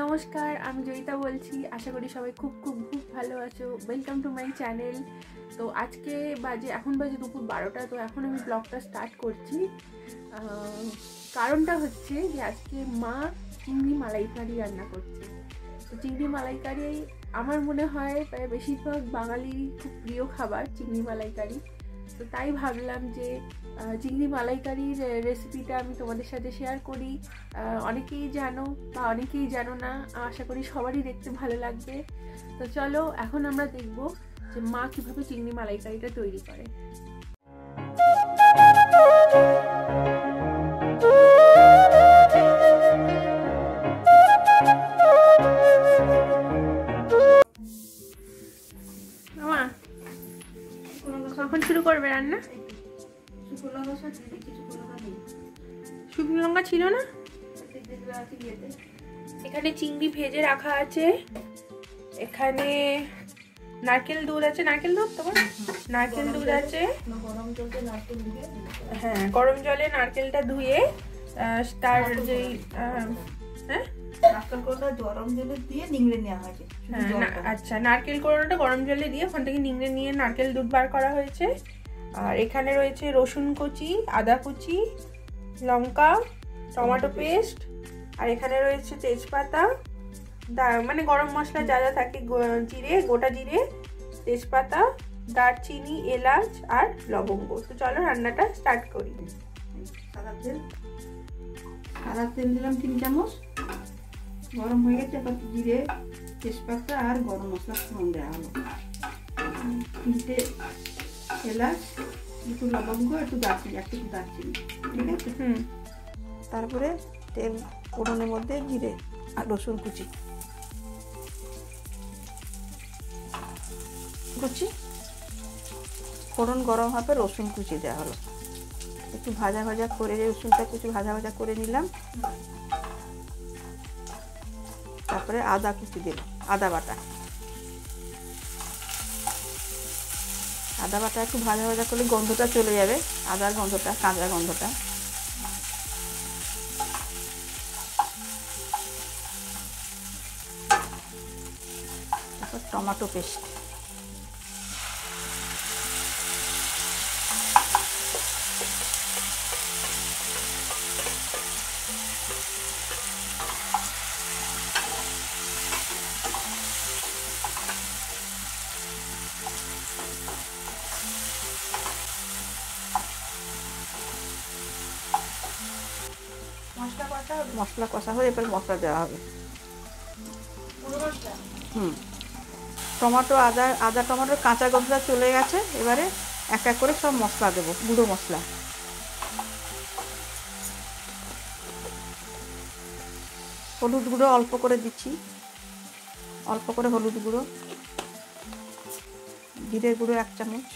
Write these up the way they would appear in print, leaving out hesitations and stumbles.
নমস্কার, আমি জয়িতা বলছি। আশা করি সবাই খুব ভালো আছো। Welcome to my channel. তো আজকে এখন বাজে দুপুর 12টা। তো এখন আমি ব্লগটা স্টার্ট করছি। কারণটা হচ্ছে যে আজকে মা চিংড়ি মালাইকারি রান্না করছে। তো চিংড়ি মালাইকারি আমার মনে হয় প্রায় বেশিরভাগ বাঙালির খুব প্রিয় খাবার চিংড়ি মালাইকারি। তো তাই ভাবলাম যে চিংড়ি মালাইকারির রেসিপিটা আমি তোমাদের সাথে শেয়ার করি। অনেকেই জানো বা অনেকেই জানো না, আশা করি সবারই দেখতে ভালো লাগবে। তো চলো এখন আমরা দেখব যে মা কীভাবে চিংড়ি মালাইকারিটা তৈরি করে। কখন শুরু করবে রান্না? শুকনো লঙ্কা ছিল না? এখানে চিংড়ি ভেজে রাখা আছে, এখানে নারকেল দুধ আছে। নারকেল দুধ তোমার? নারকেল দুধ আছে। হ্যাঁ, গরম জলে নারকেলটা ধুয়ে তার যেই নারকেল কোড়াটা গরম জলে দিয়ে নিংড়ে নেওয়া হয়েছে। আচ্ছা, নারকেল কোড়াটা গরম জলে দিয়ে ওখান থেকে নিংড়ে নিয়ে নারকেল দুধ বার করা হয়েছে। আর এখানে রয়েছে রসুন কুচি, আদা কুচি, লঙ্কা, টমেটো পেস্ট, আর এখানে রয়েছে তেজপাতা, মানে গরম মশলা যা যা থাকে, জিরে, গোটা জিরে, তেজপাতা, দারচিনি, এলাচ আর লবঙ্গ। তো চলো রান্নাটা স্টার্ট করি। সাদা তেল দিলাম 3 চামচ। গরম হয়ে গেছে, এবার জিরে, তেজপাতা আর গরম মশলা ফোড়ন দেওয়া হলো। 3টে এলাচ, একটু লবঙ্গ, একটু দারচিনি, একটু দারচিনি, ঠিক আছে? তারপরে তেল ফোড়নের মধ্যে জিরে আর রসুন কুচি ফোড়ন গরম হবে, রসুন কুচি দেওয়া হলো। একটু ভাজা ভাজা করে রসুনটা কিছু ভাজা ভাজা করে নিলাম। তারপরে আদা কুচি দিলাম, আদা বাটা একটু ভাজা ভাজা করলে গন্ধটা চলে যাবে, আদার গন্ধটা, কাঁচা গন্ধটা। তারপর টমেটো পেস্ট, মশলা কষা হয়ে এবার মশলা দেওয়া হবে। টমেটো, আদা টমেটোর কাঁচা গন্ধটা চলে গেছে। এবারে এক এক করে সব মশলা দেবো, গুঁড়ো মশলা। হলুদ গুঁড়ো অল্প করে দিচ্ছি, অল্প করে হলুদ গুঁড়ো, জিরের গুঁড়ো 1 চামচ,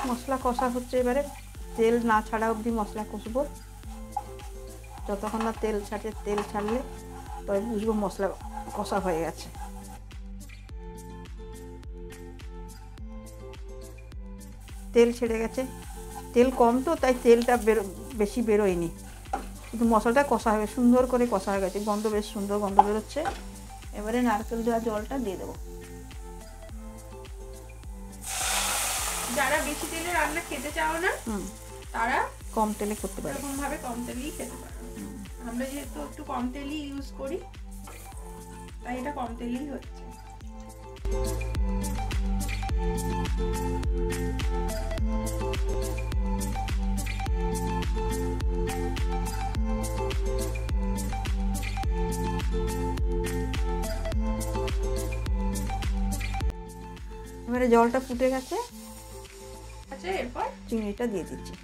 মশলা কষা হচ্ছে। এবারে তেল না ছাড়া অবধি মশলা কষবো। যতক্ষণ না তেল ছাড়ে, তেল ছাড়লে তবে বুঝবো মশলা কষা হয়ে গেছে। তেল ছেড়ে গেছে, তেল কম তো তাই তেলটা বেশি বেরোয়নি, কিন্তু মশলাটা কষা হবে, সুন্দর করে কষা হয়ে গেছে, গন্ধ বেশ সুন্দর গন্ধ বেরোচ্ছে। এবারে নারকেল দেওয়া জলটা দিয়ে দেবো। যারা বেশি তেলে রান্না খেতে চাও না তারা কম তেলে করতে পারে, এরকম ভাবে কম তেলেই খেতে পারে। আমরা যেহেতু একটু কম তেলই ইউজ করি তাই এটা কম তেলেই হচ্ছে। এবারে জলটা ফুটে গেছে, আচ্ছা এরপর চিংড়িটা দিয়ে দিচ্ছি।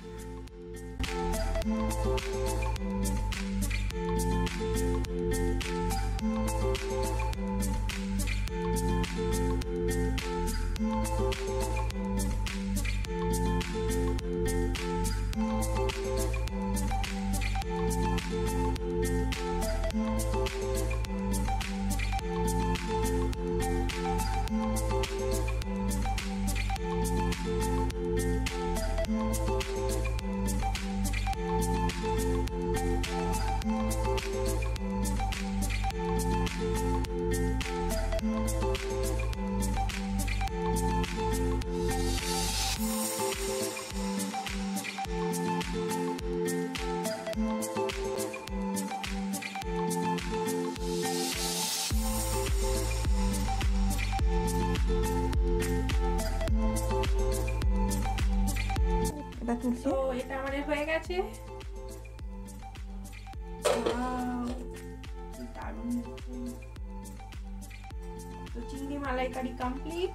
এটা তুলছি। তো এটা আমাদের হয়ে গেছে। Wow, কি দারুণ হয়েছে। তো চিংড়ি মালাইকারি কমপ্লিট।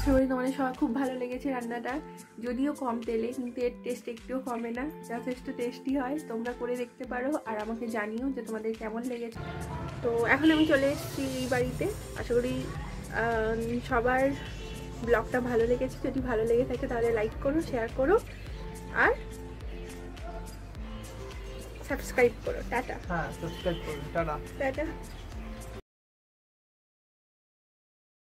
সবাই তোমাদের সবার খুব ভালো লেগেছে রান্নাটা, যদিও কম তেলে, কিন্তু এর টেস্ট একটুও কমে না, যথেষ্ট টেস্টি হয়। তোমরা করে দেখতে পারো আর আমাকে জানিও যে তোমাদের কেমন লেগেছে। তো এখন আমি চলে এসেছি এই বাড়িতে। আশা করি সবার ব্লগটা ভালো লেগেছে। যদি ভালো লেগে থাকে তাহলে লাইক করো, শেয়ার করো আর সাবস্ক্রাইব করো। টাটা। হ্যাঁ, সাবস্ক্রাইব করুন। টাটা। টাটা।